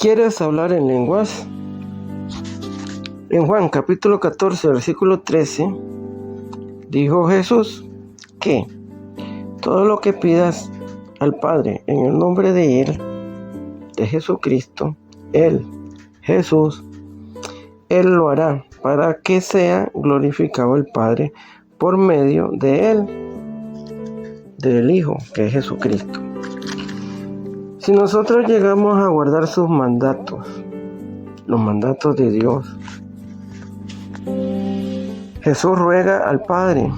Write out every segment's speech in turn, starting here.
¿Quieres hablar en lenguas? En Juan capítulo 14, versículo 13, dijo Jesús que todo lo que pidas al Padre en el nombre de Él, de Jesucristo, Él, Jesús, Él lo hará para que sea glorificado el Padre por medio de Él, del Hijo, que es Jesucristo. Si nosotros llegamos a guardar sus mandatos, los mandatos de Dios, Jesús ruega al Padre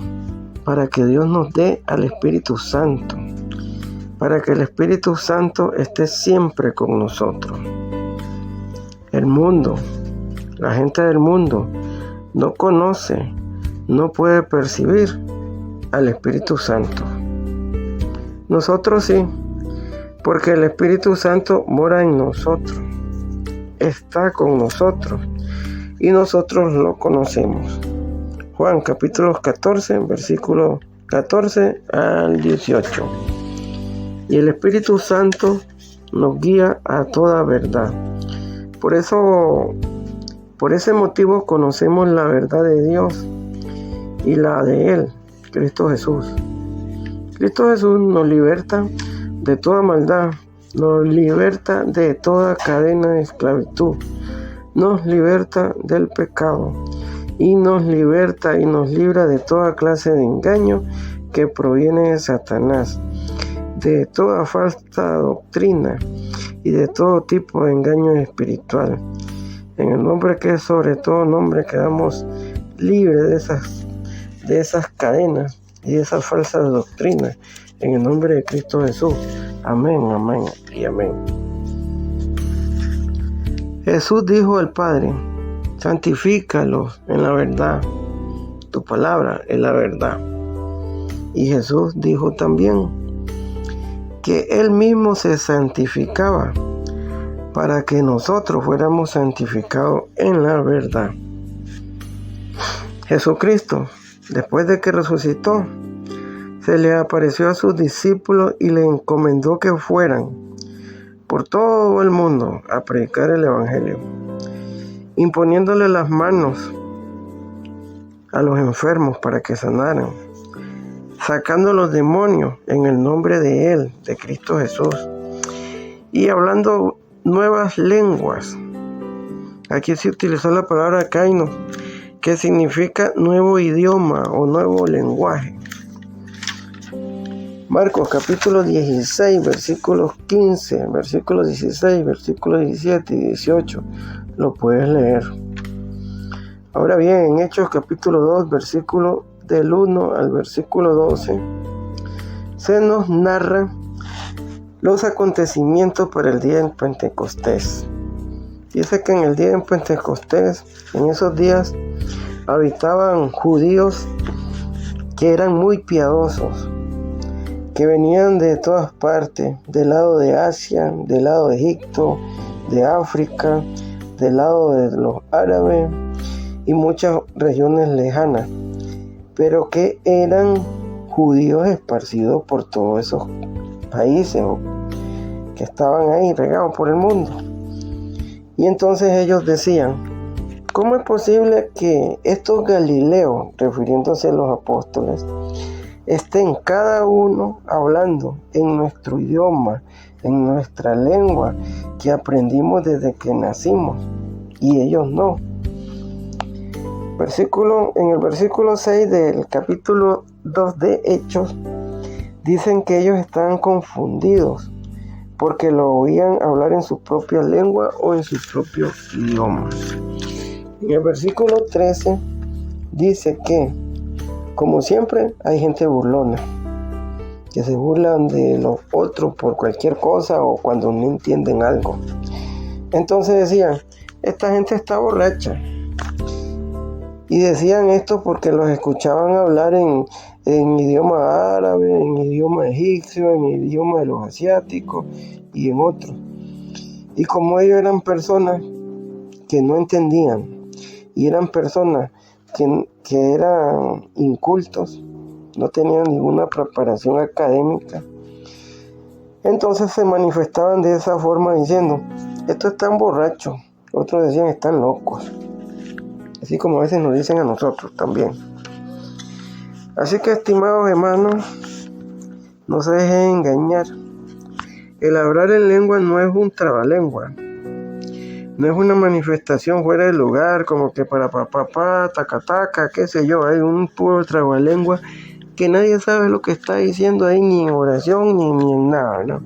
para que Dios nos dé al Espíritu Santo, para que el Espíritu Santo esté siempre con nosotros. El mundo, la gente del mundo, no conoce, no puede percibir al Espíritu Santo. Nosotros sí, porque el Espíritu Santo mora en nosotros, está con nosotros y nosotros lo conocemos. Juan capítulo 14, versículo 14 al 18. Y el Espíritu Santo nos guía a toda verdad. Por ese motivo conocemos la verdad de Dios y la de Él, Cristo Jesús. Cristo Jesús nos liberta de toda maldad, nos liberta de toda cadena de esclavitud, nos liberta del pecado y nos liberta y nos libra de toda clase de engaño que proviene de Satanás, de toda falsa doctrina y de todo tipo de engaño espiritual. En el nombre que es sobre todo nombre quedamos libres de esas cadenas y de esas falsas doctrinas. En el nombre de Cristo Jesús. Amén, amén y amén. Jesús dijo al Padre: santifícalos en la verdad. Tu palabra es la verdad. Y Jesús dijo también que Él mismo se santificaba para que nosotros fuéramos santificados en la verdad. Jesucristo, después de que resucitó, se le apareció a sus discípulos y le encomendó que fueran por todo el mundo a predicar el Evangelio, imponiéndole las manos a los enfermos para que sanaran, sacando los demonios en el nombre de Él, de Cristo Jesús, y hablando nuevas lenguas. Aquí se utilizó la palabra kainos, que significa nuevo idioma o nuevo lenguaje. Marcos capítulo 16, versículos 15, versículos 16, versículos 17 y 18. Lo puedes leer. Ahora bien, en Hechos capítulo 2, versículo del 1 al versículo 12, se nos narra los acontecimientos para el día de Pentecostés. Dice que en el día de Pentecostés, en esos días, habitaban judíos que eran muy piadosos, que venían de todas partes, del lado de Asia, del lado de Egipto, de África, del lado de los árabes y muchas regiones lejanas, pero que eran judíos esparcidos por todos esos países que estaban ahí regados por el mundo. Y entonces ellos decían: ¿cómo es posible que estos galileos, refiriéndose a los apóstoles, estén cada uno hablando en nuestro idioma, en nuestra lengua que aprendimos desde que nacimos, y ellos no? En el versículo 6 del capítulo 2 de Hechos, dicen que ellos estaban confundidos porque lo oían hablar en su propia lengua o en su propio idioma. En el versículo 13 dice que, como siempre, hay gente burlona, que se burlan de los otros por cualquier cosa o cuando no entienden algo. Entonces decían: esta gente está borracha. Y decían esto porque los escuchaban hablar en idioma árabe, en idioma egipcio, en idioma de los asiáticos y en otros. Y como ellos eran personas que no entendían y eran personas que eran incultos, no tenían ninguna preparación académica, Entonces se manifestaban de esa forma diciendo, estos están borrachos, otros decían están locos, así como a veces nos dicen a nosotros también. Así que, estimados hermanos, no se dejen engañar. El hablar en lengua no es un trabalengua, no es una manifestación fuera de lugar, como que para papá, taca, qué sé yo, hay un puro trabalengua que nadie sabe lo que está diciendo ahí, ni en oración, ni en nada, ¿no?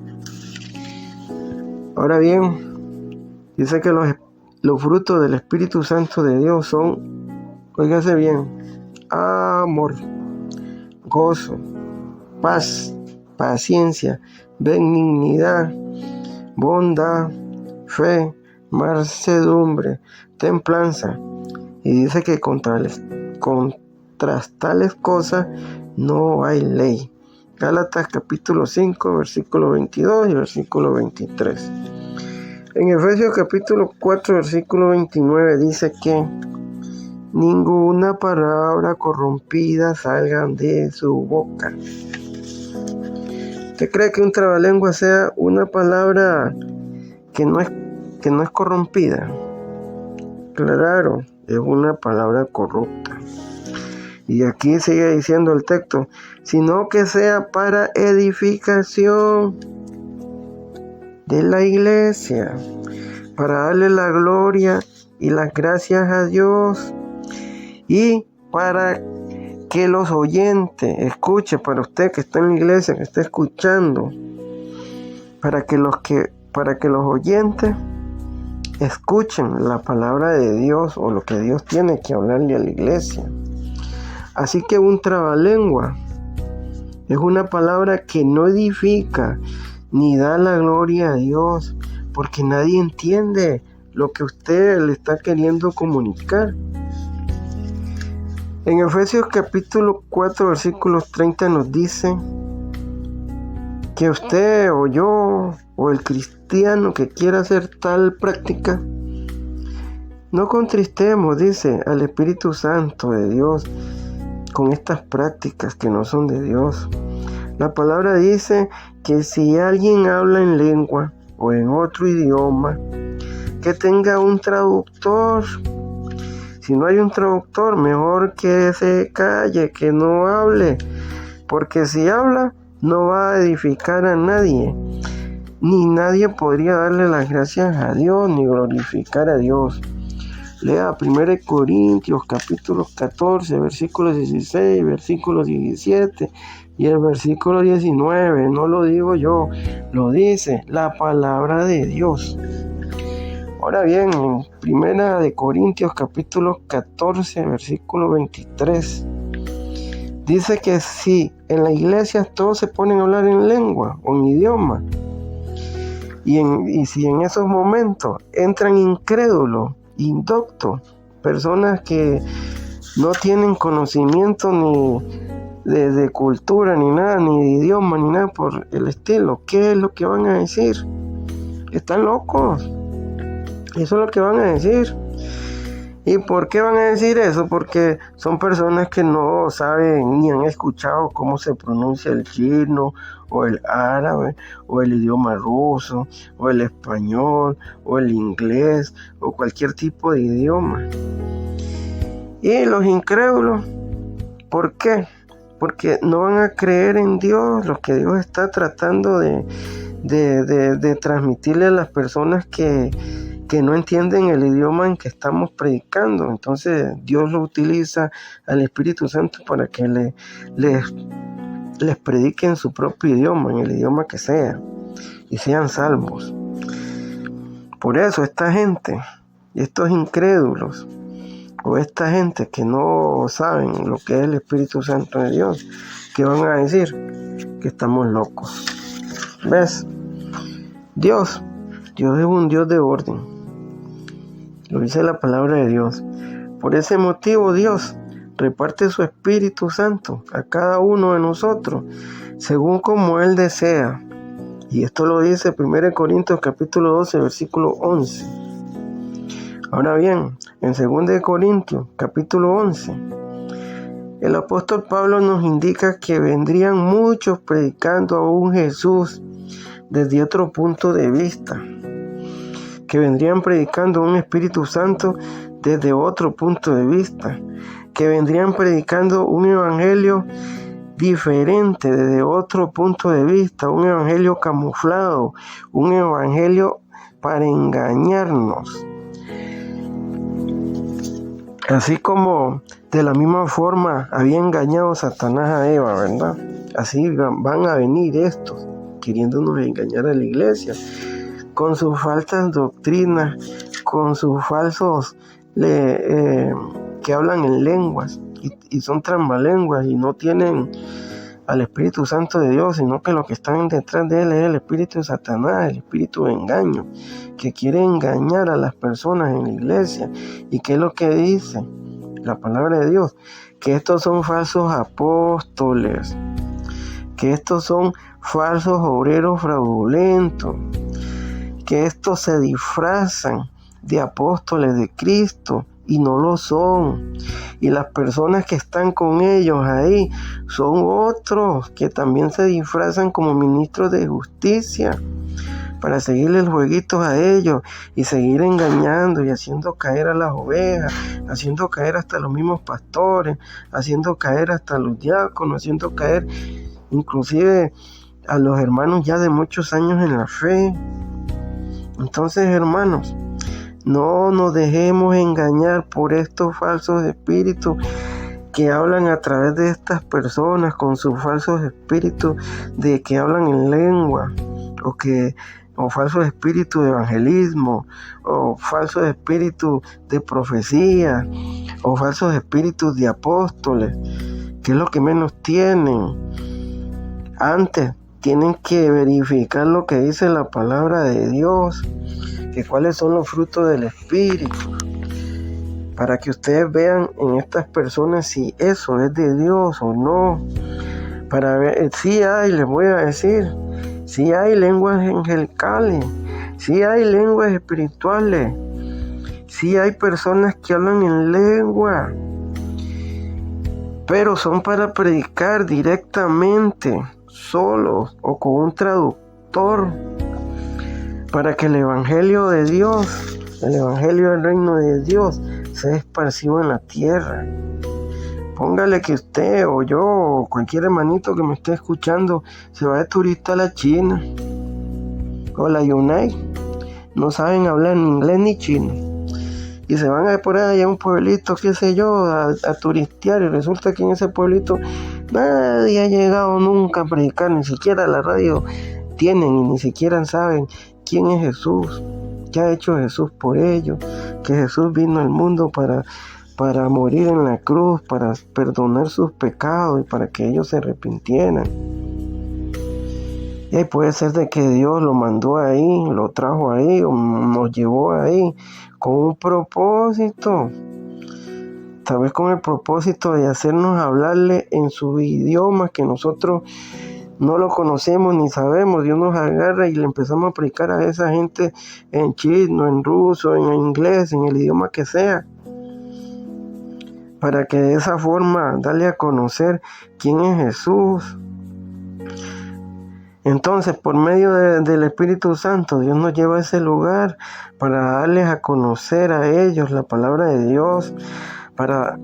Ahora bien, dice que los frutos del Espíritu Santo de Dios son, óigase bien, amor, gozo, paz, paciencia, benignidad, bondad, fe, mansedumbre, templanza. Y dice que contra tales cosas no hay ley. Gálatas capítulo 5, versículo 22 y versículo 23. En Efesios capítulo 4, versículo 29 dice que ninguna palabra corrompida salga de su boca. ¿Usted cree que un trabalengua sea una palabra que no es corrompida? Claro, es una palabra corrupta. Y aquí sigue diciendo el texto, sino que sea para edificación de la iglesia, para darle la gloria y las gracias a Dios, y para que los oyentes escuchen, para usted que está en la iglesia, que está escuchando, para que los oyentes escuchen la palabra de Dios o lo que Dios tiene que hablarle a la iglesia. Así que un trabalengua es una palabra que no edifica ni da la gloria a Dios, porque nadie entiende lo que usted le está queriendo comunicar. En Efesios capítulo 4, versículos 30 nos dice que usted o yo o el cristiano que quiera hacer tal práctica, no contristemos, dice, al Espíritu Santo de Dios con estas prácticas que no son de Dios. La palabra dice que si alguien habla en lengua o en otro idioma, que tenga un traductor. Si no hay un traductor, mejor que se calle, que no hable, porque si habla no va a edificar a nadie, ni nadie podría darle las gracias a Dios, ni glorificar a Dios. Lea 1 Corintios capítulo 14, versículos 16, versículo 17 y el versículo 19. No lo digo yo, lo dice la palabra de Dios. Ahora bien, en 1 Corintios capítulo 14, versículo 23, dice que si en la iglesia todos se ponen a hablar en lengua o en idioma, y si en esos momentos entran incrédulos, indoctos, personas que no tienen conocimiento ni de cultura, ni nada, ni de idioma, ni nada por el estilo, ¿qué es lo que van a decir? Están locos. Eso es lo que van a decir. ¿Y por qué van a decir eso? Porque son personas que no saben ni han escuchado cómo se pronuncia el chino o el árabe o el idioma ruso o el español o el inglés o cualquier tipo de idioma. Y los incrédulos, ¿por qué? Porque no van a creer en Dios, lo que Dios está tratando de transmitirle a las personas que no entienden el idioma en que estamos predicando. Entonces Dios lo utiliza al Espíritu Santo para que les predique en su propio idioma, en el idioma que sea, y sean salvos. Por eso esta gente, estos incrédulos, o esta gente que no saben lo que es el Espíritu Santo de Dios, ¿qué van a decir? Que estamos locos. ¿Ves? Dios es un Dios de orden. Lo dice la palabra de Dios. Por ese motivo Dios reparte su Espíritu Santo a cada uno de nosotros, según como Él desea. Y esto lo dice 1 Corintios capítulo 12, versículo 11. Ahora bien, en 2 Corintios capítulo 11, el apóstol Pablo nos indica que vendrían muchos predicando a un Jesús desde otro punto de vista, que vendrían predicando un Espíritu Santo desde otro punto de vista, que vendrían predicando un evangelio diferente desde otro punto de vista, un evangelio camuflado, un evangelio para engañarnos. Así como de la misma forma había engañado Satanás a Eva, ¿verdad? Así van a venir estos, queriéndonos engañar a la iglesia, con sus falsas doctrinas, con sus falsos que hablan en lenguas y son trambalenguas y no tienen al Espíritu Santo de Dios, sino que lo que están detrás de él es el espíritu de Satanás, el espíritu de engaño, que quiere engañar a las personas en la iglesia. ¿Y qué es lo que dice la palabra de Dios? Que estos son falsos apóstoles, que estos son falsos obreros fraudulentos, que estos se disfrazan de apóstoles de Cristo y no lo son. Y las personas que están con ellos ahí son otros que también se disfrazan como ministros de justicia para seguirle el jueguito a ellos y seguir engañando y haciendo caer a las ovejas, haciendo caer hasta los mismos pastores, haciendo caer hasta los diáconos, haciendo caer inclusive a los hermanos ya de muchos años en la fe. Entonces, hermanos, no nos dejemos engañar por estos falsos espíritus que hablan a través de estas personas, con sus falsos espíritus de que hablan en lengua, o falsos espíritus de evangelismo, o falsos espíritus de profecía, o falsos espíritus de apóstoles, que es lo que menos tienen. Antes tienen que verificar lo que dice la palabra de Dios, que cuáles son los frutos del Espíritu, para que ustedes vean en estas personas si eso es de Dios o no. Para ver, sí hay, les voy a decir, sí hay lenguas angelicales, sí hay lenguas espirituales, sí hay personas que hablan en lengua, pero son para predicar directamente, solos o con un traductor, para que el evangelio de Dios, el evangelio del reino de Dios, sea esparcido en la tierra. Póngale que usted o yo o cualquier hermanito que me esté escuchando se va de turista a la China o la Yunai, no saben hablar ni inglés ni chino, y se van a por allá a un pueblito, qué sé yo, a turistear, y resulta que en ese pueblito nadie ha llegado nunca a predicar, ni siquiera la radio tienen y ni siquiera saben quién es Jesús, qué ha hecho Jesús por ellos, que Jesús vino al mundo para morir en la cruz, para perdonar sus pecados y para que ellos se arrepintieran. Y puede ser de que Dios lo mandó ahí, lo trajo ahí, o nos llevó ahí con un propósito, tal vez con el propósito de hacernos hablarle en su idioma que nosotros no lo conocemos ni sabemos. Dios nos agarra y le empezamos a predicar a esa gente en chino, en ruso, en inglés, en el idioma que sea, para que de esa forma darle a conocer quién es Jesús. Entonces, por medio del Espíritu Santo, Dios nos lleva a ese lugar para darles a conocer a ellos la palabra de Dios, para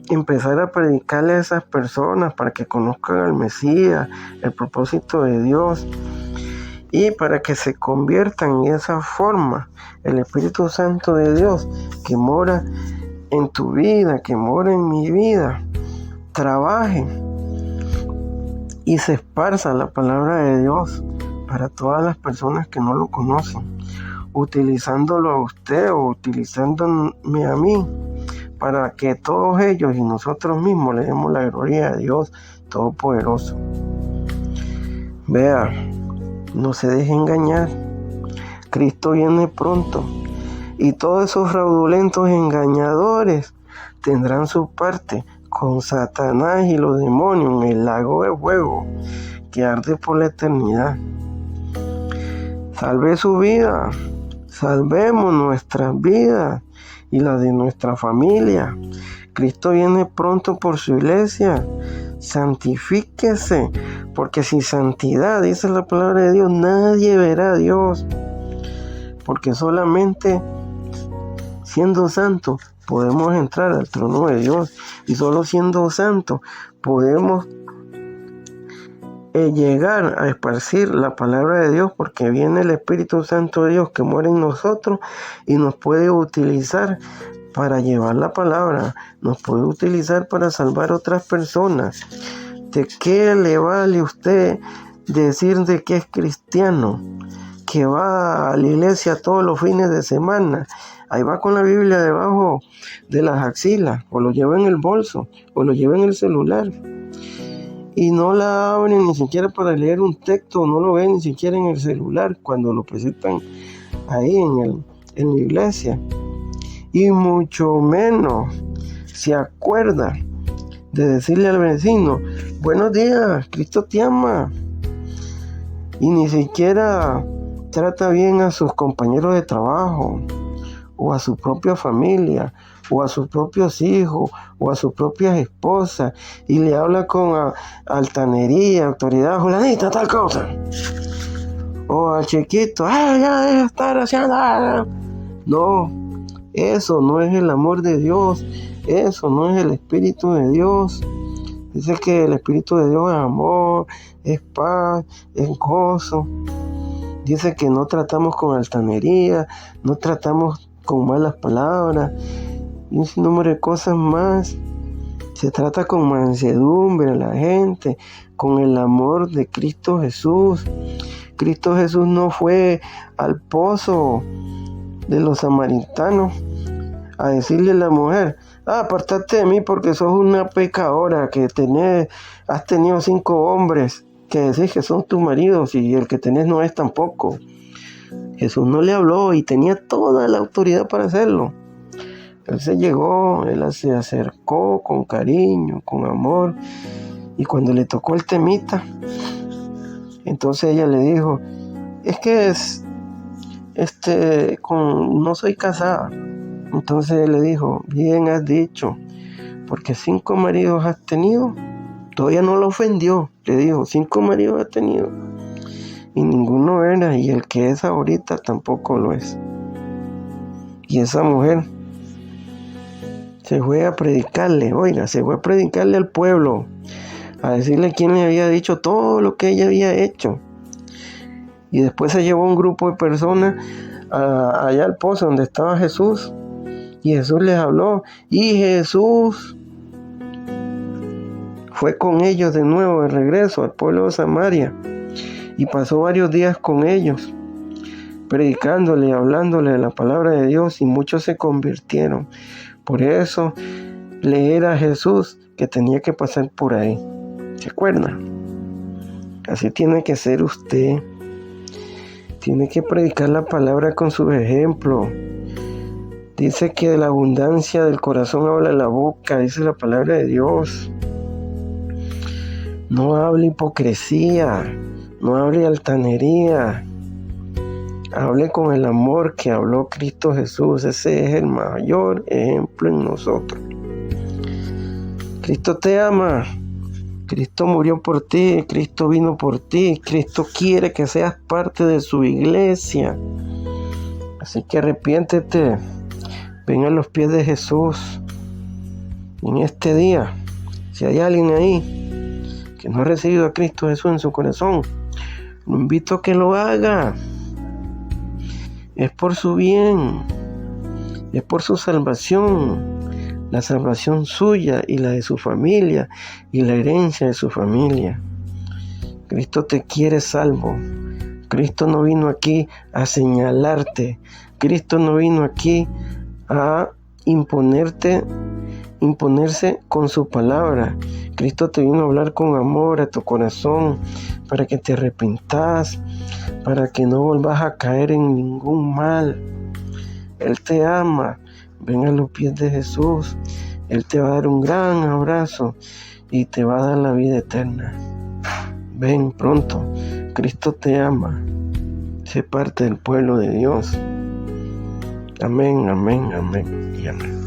empezar a predicarle a esas personas, para que conozcan al Mesías, el propósito de Dios, y para que se conviertan. Y de esa forma el Espíritu Santo de Dios, que mora en tu vida, que mora en mi vida, trabaje y se esparza la palabra de Dios para todas las personas que no lo conocen, utilizándolo a usted o utilizándome a mí, para que todos ellos y nosotros mismos le demos la gloria a Dios Todopoderoso. Vea, no se deje engañar. Cristo viene pronto y todos esos fraudulentos engañadores tendrán su parte con Satanás y los demonios en el lago de fuego que arde por la eternidad. Salve su vida, salvemos nuestras vidas y la de nuestra familia. Cristo viene pronto por su iglesia. santifíquese, porque sin santidad, dice la palabra de Dios, nadie verá a Dios, porque solamente siendo santos podemos entrar al trono de Dios, y solo siendo santos podemos llegar a esparcir la palabra de Dios, porque viene el Espíritu Santo de Dios que muere en nosotros y nos puede utilizar para llevar la palabra, nos puede utilizar para salvar a otras personas. ¿De qué le vale a usted decir de que es cristiano, que va a la iglesia todos los fines de semana? Ahí va con la Biblia debajo de las axilas, o lo lleva en el bolso, o lo lleva en el celular, y no la abre ni siquiera para leer un texto, no lo ve ni siquiera en el celular cuando lo presentan ahí en la iglesia, y mucho menos se acuerda de decirle al vecino: buenos días, Cristo te ama, y ni siquiera trata bien a sus compañeros de trabajo, o a su propia familia, o a sus propios hijos, o a sus propias esposas, y le habla con altanería, autoridad: fulanita, tal cosa. O al chiquito: ya debe estar haciendo. No, eso no es el amor de Dios, eso no es el Espíritu de Dios. Dice que el Espíritu de Dios es amor, es paz, es gozo. Dice que no tratamos con altanería, no tratamos con malas palabras y un sinnúmero de cosas más. Se trata con mansedumbre a la gente, con el amor de Cristo Jesús. Cristo Jesús no fue al pozo de los samaritanos a decirle a la mujer: apartate de mí porque sos una pecadora, que has tenido 5 hombres que decís que son tus maridos y el que tenés no es tampoco. Jesús no le habló y tenía toda la autoridad para hacerlo. Él se acercó con cariño, con amor, y cuando le tocó el temita, entonces ella le dijo: es que no soy casada. Entonces él le dijo: bien has dicho, porque 5 maridos has tenido. Todavía no lo ofendió, le dijo: 5 maridos has tenido y ninguno era, y el que es ahorita tampoco lo es. Y esa mujer se fue a predicarle al pueblo, a decirle quién le había dicho todo lo que ella había hecho. Y después se llevó un grupo de personas allá al pozo donde estaba Jesús, y Jesús les habló, y Jesús fue con ellos de nuevo de regreso al pueblo de Samaria, y pasó varios días con ellos, predicándole y hablándole de la palabra de Dios, y muchos se convirtieron. Por eso le era a Jesús que tenía que pasar por ahí. ¿Se acuerdan? Así tiene que ser usted. Tiene que predicar la palabra con su ejemplo. Dice que de la abundancia del corazón habla la boca, dice la palabra de Dios. No hable hipocresía, no hable altanería. Hable con el amor que habló Cristo Jesús. Ese es el mayor ejemplo en nosotros. Cristo te ama. Cristo murió por ti. Cristo vino por ti. Cristo quiere que seas parte de su iglesia. Así que arrepiéntete. Ven a los pies de Jesús. En este día, si hay alguien ahí que no ha recibido a Cristo Jesús en su corazón, lo invito a que lo haga. Es por su bien, es por su salvación, la salvación suya y la de su familia y la herencia de su familia. Cristo te quiere salvo. Cristo no vino aquí a señalarte. Cristo no vino aquí a imponerse con su palabra. Cristo te vino a hablar con amor a tu corazón para que te arrepentas, para que no volvas a caer en ningún mal. Él te ama. Ven a los pies de Jesús. Él te va a dar un gran abrazo y te va a dar la vida eterna. Ven pronto. Cristo te ama. Sé parte del pueblo de Dios. Amén, amén, amén y amén.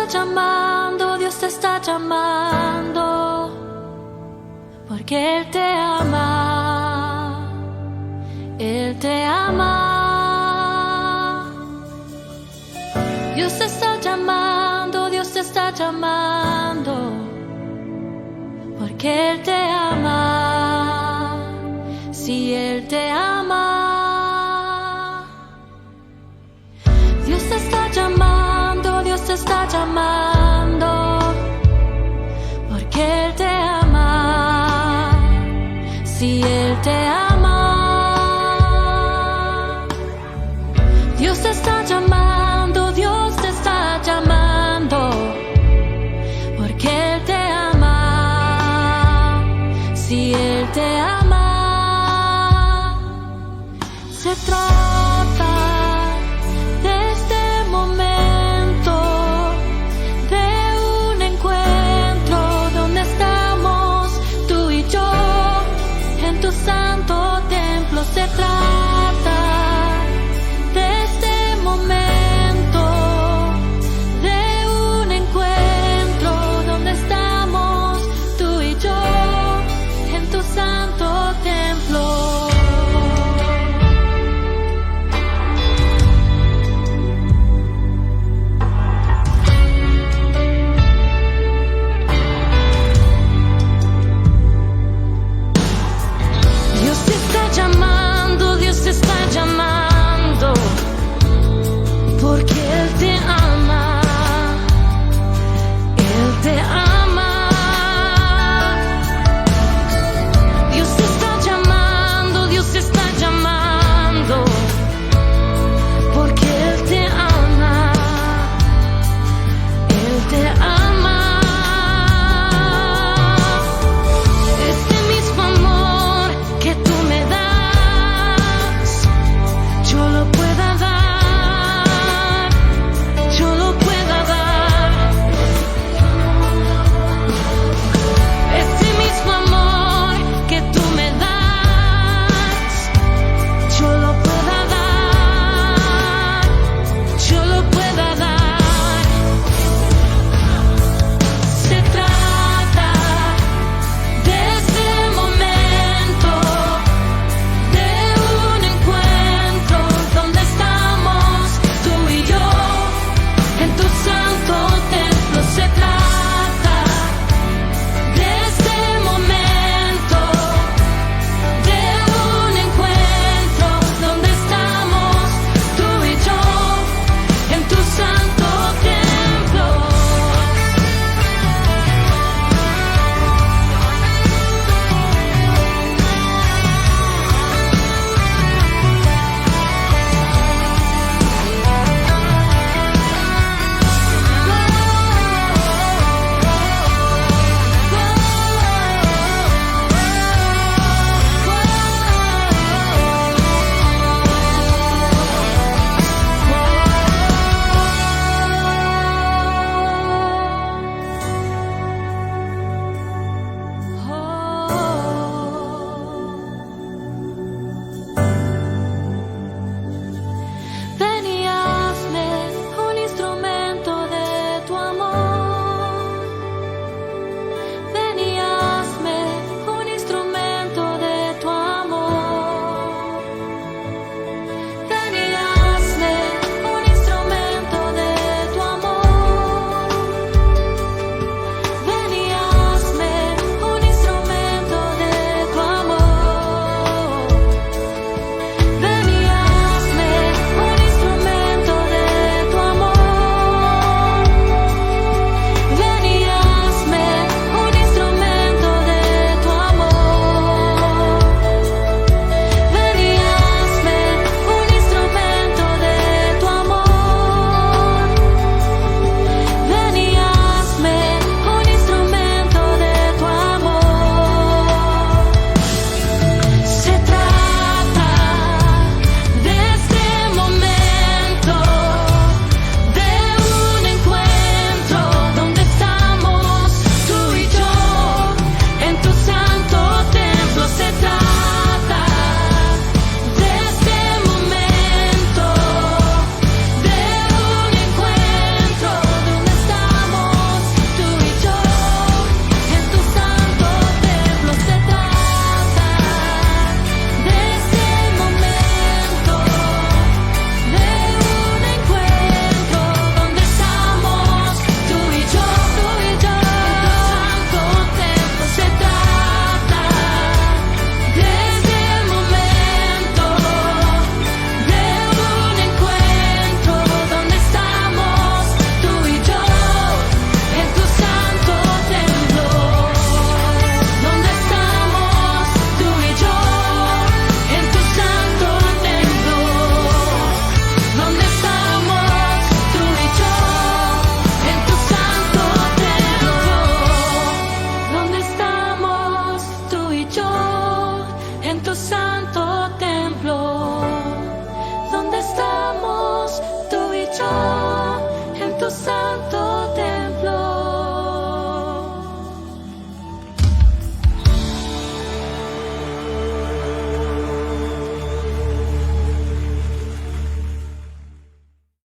llamando, Dios te está llamando, porque Él te ama, Él te ama. Dios te está llamando, Dios te está llamando, porque Él te ama, si Él te ama. Dios te está llamando, Dios te está llamando, porque Él te ama, si Él te ama. Dios te está llamando, Dios te está llamando, porque Él te ama, si Él te ama. Se trata de este momento, de un encuentro donde estamos tú y yo en tu santo templo. Se trata